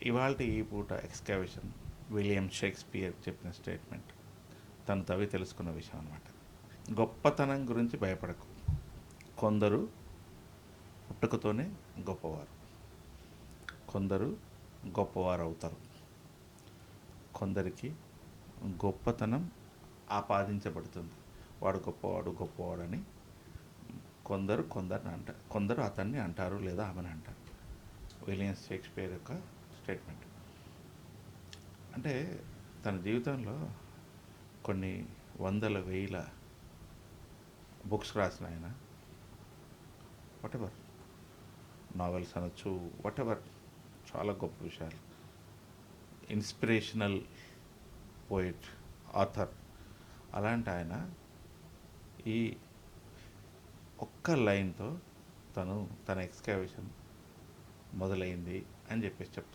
ఇవాల్టి ఈ పూట ఎక్స్కవేషన్ విలియం షేక్స్పియర్ చెప్పిన స్టేట్మెంట్, తను తవ్వి తెలుసుకున్న విషయం అనమాట. గొప్పతనం గురించి భయపడకు, కొందరు పుట్టుకతోనే గొప్పవారు, కొందరు గొప్పవారు అవుతారు, కొందరికి గొప్పతనం ఆపాదించబడుతుంది. వాడు గొప్పవాడు గొప్పవాడు అని కొందరు అతన్ని అంటారు లేదా ఆమెను అంటారు. విలియం షేక్స్పియర్ యొక్క స్టేట్మెంట్. అంటే తన జీవితంలో కొన్ని వందల వేల బుక్స్ రాసిన ఆయన, వాటెవర్ నావెల్స్ అనొచ్చు, వాటెవర్, చాలా గొప్ప విషయాలు, ఇన్స్పిరేషనల్ పోయిట్, ఆథర్. అలాంటి ఆయన ఈ ఒక్క లైన్తో తన ఎక్స్కవేషన్ మొదలైంది అని చెప్పేసి చెప్తాను.